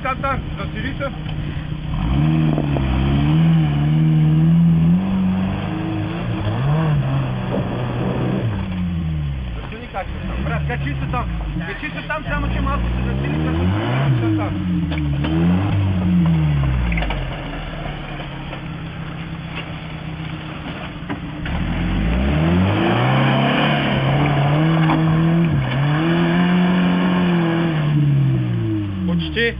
Катар, засили се. Засили качи се там. Брат, качи се там. Качи се там, само че малко се засили, като се там. Почти.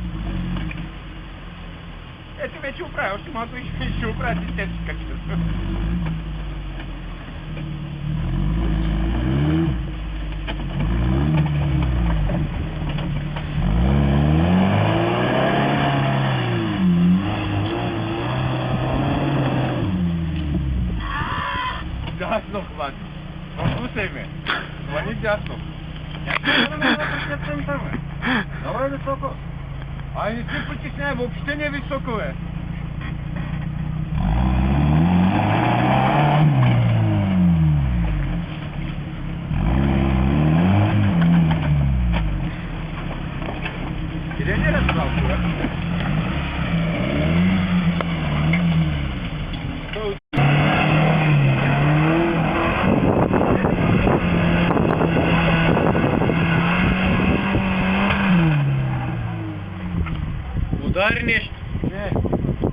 Ето вече оправя, още малко и ще оправя системска качка. Дясно хвати. Послушай ме. Хвани дясно. Давай високо. Ай, не се притесняй, въобще не е високо, бе. Къде не разбрал, бе?